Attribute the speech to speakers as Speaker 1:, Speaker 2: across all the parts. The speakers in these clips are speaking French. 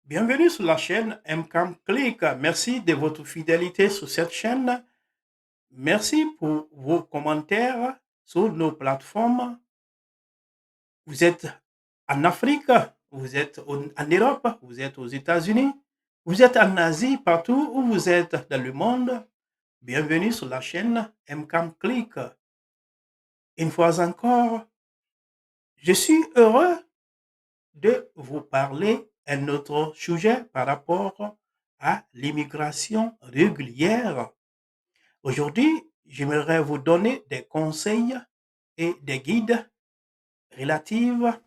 Speaker 1: Bienvenue sur la chaîne MCAM Click. Merci de votre fidélité sur cette chaîne. Merci pour vos commentaires sur nos plateformes. Vous êtes en Afrique, vous êtes en Europe, vous êtes aux États-Unis, vous êtes en Asie, partout où vous êtes dans le monde. Bienvenue sur la chaîne MCAM Click. Une fois encore, je suis heureux de vous parler un autre sujet par rapport à l'immigration régulière. Aujourd'hui, j'aimerais vous donner des conseils et des guides relatifs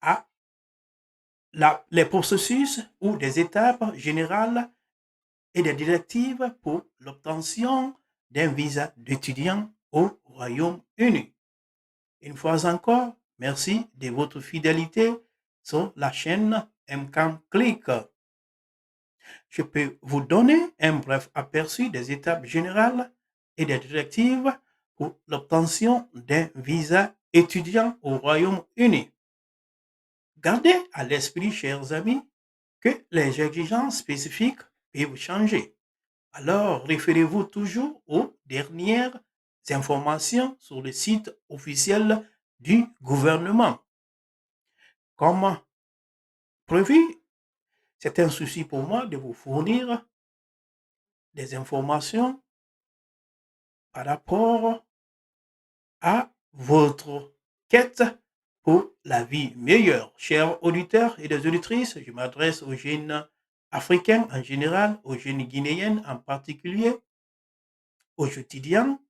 Speaker 1: à les processus ou des étapes générales et des directives pour l'obtention d'un visa d'étudiant au Royaume-Uni. Une fois encore, merci de votre fidélité sur la chaîne MCAM Click. Je peux vous donner un bref aperçu des étapes générales et des directives pour l'obtention d'un visa étudiant au Royaume-Uni. Gardez à l'esprit, chers amis, que les exigences spécifiques peuvent changer. Alors, référez-vous toujours aux dernières informations sur le site officiel du gouvernement. Comme prévu, c'est un souci pour moi de vous fournir des informations par rapport à votre quête pour la vie meilleure. Chers auditeurs et des auditrices, je m'adresse aux jeunes africains en général, aux jeunes guinéennes en particulier, aux étudiants.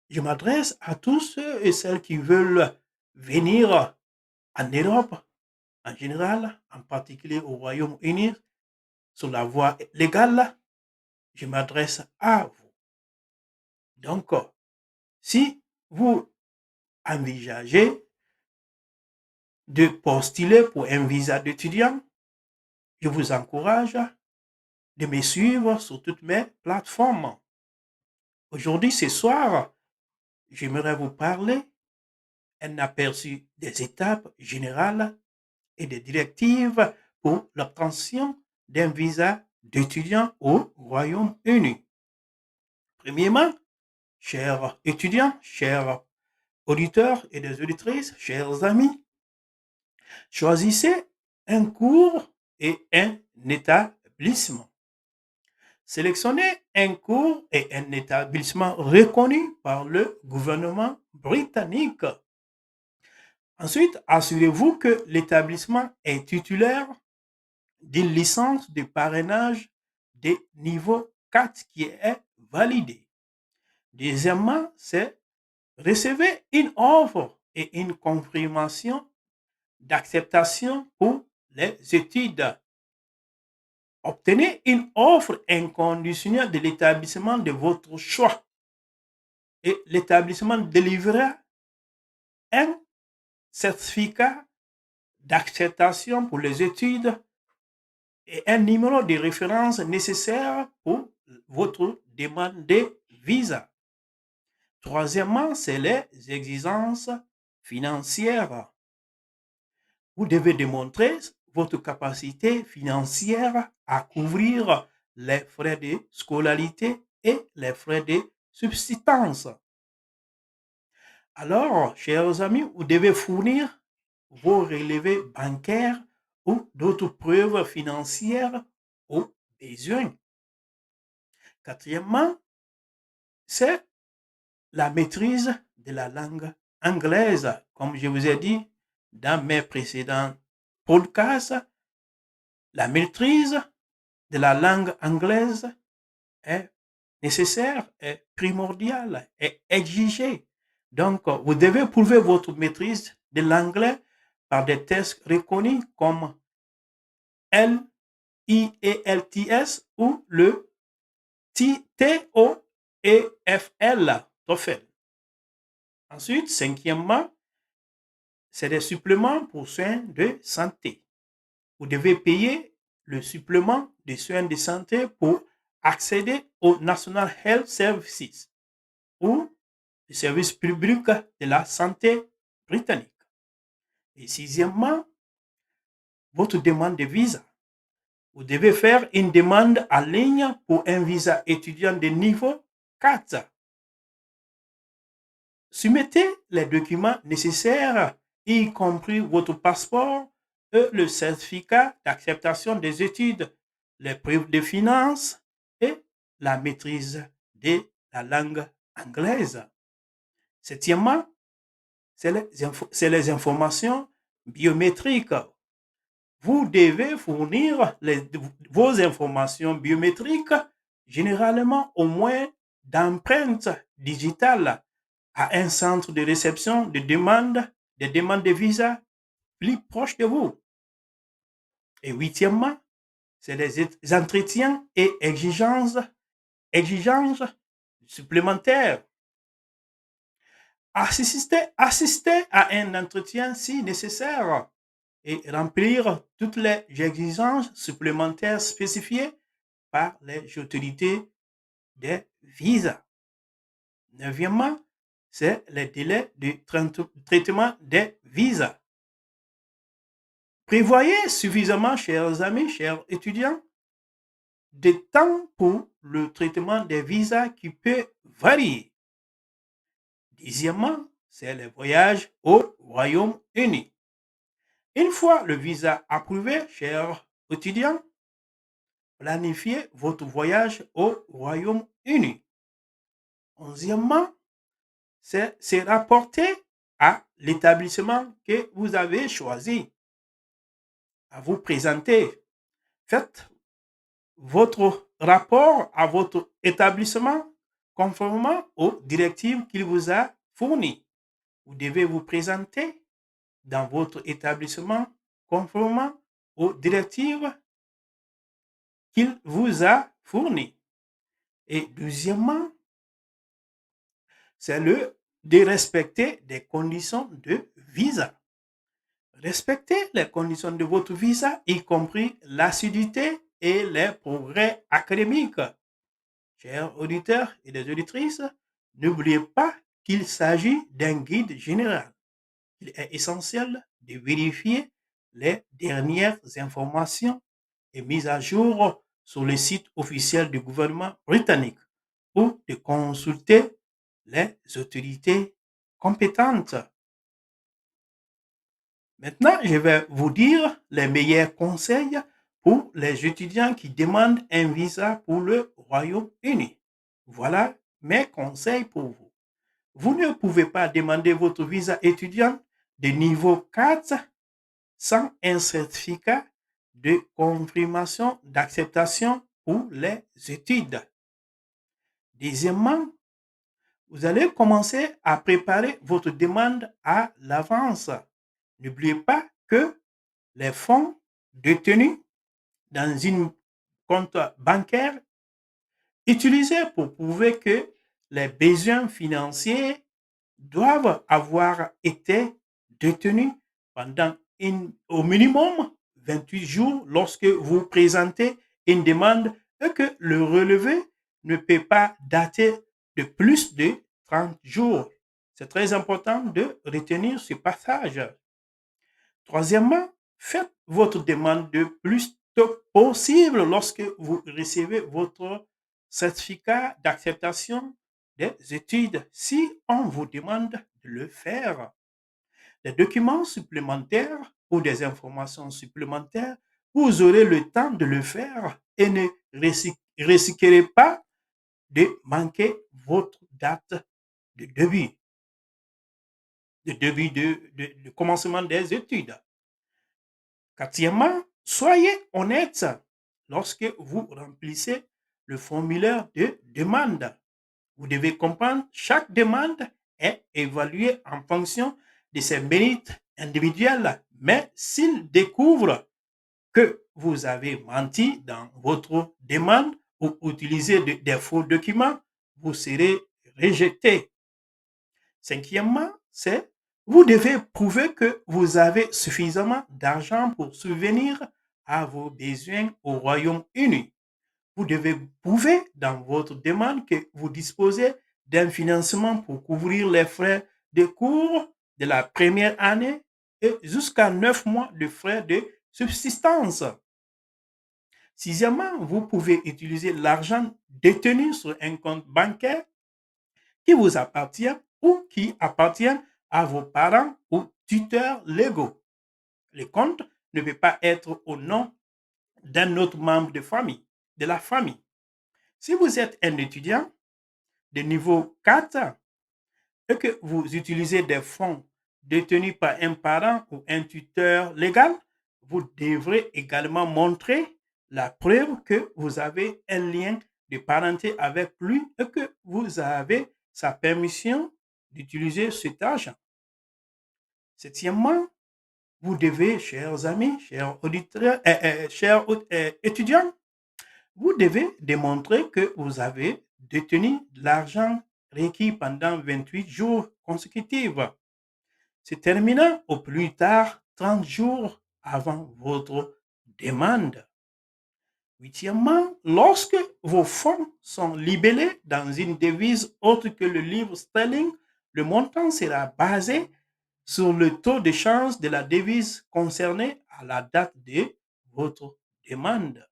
Speaker 1: Je m'adresse à tous ceux et celles qui veulent venir en Europe en général, en particulier au Royaume-Uni, sur la voie légale. Je m'adresse à vous. Donc, si vous envisagez de postuler pour un visa d'étudiant, je vous encourage de me suivre sur toutes mes plateformes. Aujourd'hui, ce soir, j'aimerais vous parler un aperçu des étapes générales et des directives pour l'obtention d'un visa d'étudiant au Royaume-Uni. Premièrement, chers étudiants, chers auditeurs et des auditrices, chers amis, choisissez un cours et un établissement. Sélectionnez un cours et un établissement reconnu par le gouvernement britannique. Ensuite, assurez-vous que l'établissement est titulaire d'une licence de parrainage de niveau 4 qui est validée. Deuxièmement, c'est recevez une offre et une confirmation d'acceptation pour les études. Obtenez une offre inconditionnelle de l'établissement de votre choix et l'établissement délivrera un certificat d'acceptation pour les études et un numéro de référence nécessaire pour votre demande de visa. Troisièmement, c'est les exigences financières. Vous devez démontrer votre capacité financière à couvrir les frais de scolarité et les frais de subsistance. Alors, chers amis, vous devez fournir vos relevés bancaires ou d'autres preuves financières au besoin. Quatrièmement, c'est la maîtrise de la langue anglaise. Comme je vous ai dit dans mes précédents podcasts, la maîtrise de la langue anglaise est nécessaire, est primordiale, est exigée. Donc, vous devez prouver votre maîtrise de l'anglais par des tests reconnus comme l'IELTS ou le TOEFL, TOEFL. Ensuite, cinquièmement, c'est des suppléments pour soins de santé. Vous devez payer le supplément de soins de santé pour accéder au National Health Services ou le service public de la santé britannique. Et sixièmement, votre demande de visa. Vous devez faire une demande en ligne pour un visa étudiant de niveau 4. Soumettez les documents nécessaires, y compris votre passeport et le certificat d'acceptation des études, les preuves de finances et la maîtrise de la langue anglaise. Septièmement, c'est les informations biométriques. Vous devez fournir vos informations biométriques, généralement au moins d'empreintes digitales, à un centre de réception de demandes de visa plus proche de vous. Et huitièmement, c'est les entretiens et exigences supplémentaires. Assister à un entretien si nécessaire et remplir toutes les exigences supplémentaires spécifiées par les autorités des visas. Neuvièmement, c'est les délais de traitement des visas. Prévoyez suffisamment, chers amis, chers étudiants, de temps pour le traitement des visas qui peut varier. Dixièmement, c'est les voyages au Royaume-Uni. Une fois le visa approuvé, chers étudiants, planifiez votre voyage au Royaume-Uni. Onzièmement, c'est se rapporter à l'établissement que vous avez choisi, à vous présenter. Faites votre rapport à votre établissement conformément aux directives qu'il vous a fournies. Vous devez vous présenter dans votre établissement conformément aux directives qu'il vous a fournies. Et deuxièmement, c'est de respecter des conditions de visa. Respectez les conditions de votre visa, y compris l'assiduité et les progrès académiques. Chers auditeurs et des auditrices, n'oubliez pas qu'il s'agit d'un guide général. Il est essentiel de vérifier les dernières informations et mises à jour sur le site officiel du gouvernement britannique ou de consulter les autorités compétentes. Maintenant, je vais vous dire les meilleurs conseils pour les étudiants qui demandent un visa pour le Royaume-Uni. Voilà mes conseils pour vous. Vous ne pouvez pas demander votre visa étudiant de niveau 4 sans un certificat de confirmation d'acceptation pour les études. Deuxièmement, vous allez commencer à préparer votre demande à l'avance. N'oubliez pas que les fonds détenus dans une compte bancaire utilisés pour prouver que les besoins financiers doivent avoir été détenus pendant au minimum 28 jours lorsque vous présentez une demande et que le relevé ne peut pas dater de plus de 30 jours. C'est très important de retenir ce passage. Troisièmement, faites votre demande le plus tôt possible lorsque vous recevez votre certificat d'acceptation des études si on vous demande de le faire. Des documents supplémentaires ou des informations supplémentaires, vous aurez le temps de le faire et ne risquerez pas de manquer votre date de début, de commencement des études. Quatrièmement, soyez honnête lorsque vous remplissez le formulaire de demande. Vous devez comprendre, chaque demande est évaluée en fonction de ses mérites individuels. Mais s'il découvre que vous avez menti dans votre demande ou utilisé des faux documents, vous serez rejeté. Cinquièmement, c'est vous devez prouver que vous avez suffisamment d'argent pour subvenir à vos besoins au Royaume-Uni. Vous devez prouver dans votre demande que vous disposez d'un financement pour couvrir les frais de cours de la première année et jusqu'à 9 mois de frais de subsistance. Sixièmement, vous pouvez utiliser l'argent détenu sur un compte bancaire qui vous appartient ou qui appartient à vos parents ou tuteurs légaux. Le compte ne peut pas être au nom d'un autre membre de la famille. Si vous êtes un étudiant de niveau 4 et que vous utilisez des fonds détenus par un parent ou un tuteur légal, vous devrez également montrer la preuve que vous avez un lien de parenté avec lui et que vous avez sa permission d'utiliser cet argent. Septièmement, vous devez, chers amis, chers auditeurs, chers étudiants, vous devez démontrer que vous avez détenu de l'argent requis pendant 28 jours consécutifs, se terminant au plus tard 30 jours avant votre demande. Huitièmement, lorsque vos fonds sont libellés dans une devise autre que le livre sterling, le montant sera basé sur le taux de change de la devise concernée à la date de votre demande.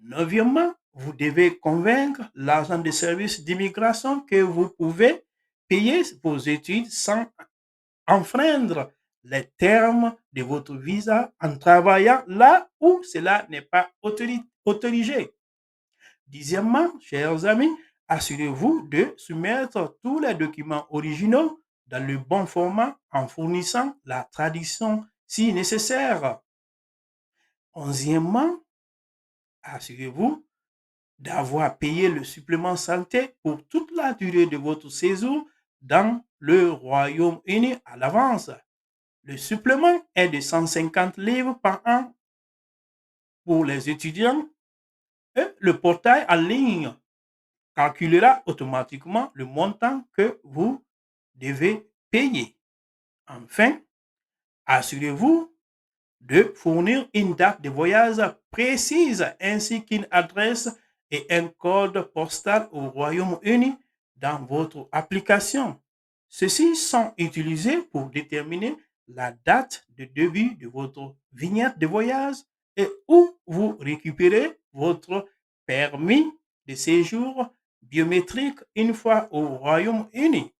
Speaker 1: Neuvièmement, vous devez convaincre l'agent de service d'immigration que vous pouvez payer vos études sans enfreindre les termes de votre visa en travaillant là où cela n'est pas autorisé. Dixièmement, chers amis, assurez-vous de soumettre tous les documents originaux dans le bon format en fournissant la traduction si nécessaire. Onzièmement, assurez-vous d'avoir payé le supplément santé pour toute la durée de votre séjour dans le Royaume-Uni à l'avance. Le supplément est de 150 livres par an pour les étudiants et le portail en ligne calculera automatiquement le montant que vous devez payer. Enfin, assurez-vous de fournir une date de voyage précise ainsi qu'une adresse et un code postal au Royaume-Uni dans votre application. Ceux-ci sont utilisés pour déterminer la date de début de votre vignette de voyage et où vous récupérez votre permis de séjour biométrique une fois au Royaume-Uni.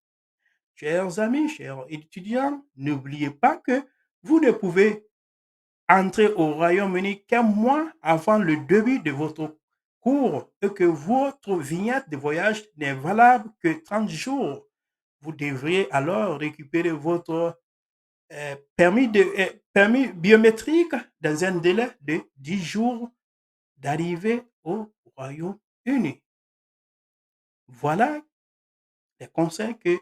Speaker 1: Chers amis, chers étudiants, n'oubliez pas que vous ne pouvez entrer au Royaume-Uni qu'un mois avant le début de votre cours et que votre vignette de voyage n'est valable que 30 jours. Vous devriez alors récupérer votre permis biométrique dans un délai de 10 jours d'arrivée au Royaume-Uni. Voilà les conseils que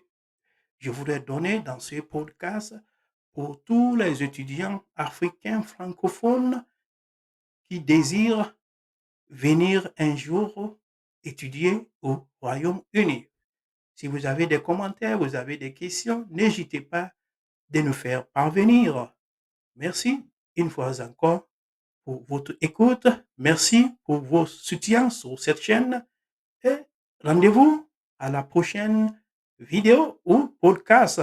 Speaker 1: je voudrais donner dans ce podcast pour tous les étudiants africains francophones qui désirent venir un jour étudier au Royaume-Uni. Si vous avez des commentaires, vous avez des questions, n'hésitez pas de nous faire parvenir. Merci une fois encore pour votre écoute. Merci pour vos soutiens sur cette chaîne et rendez-vous à la prochaine vidéo ou podcast.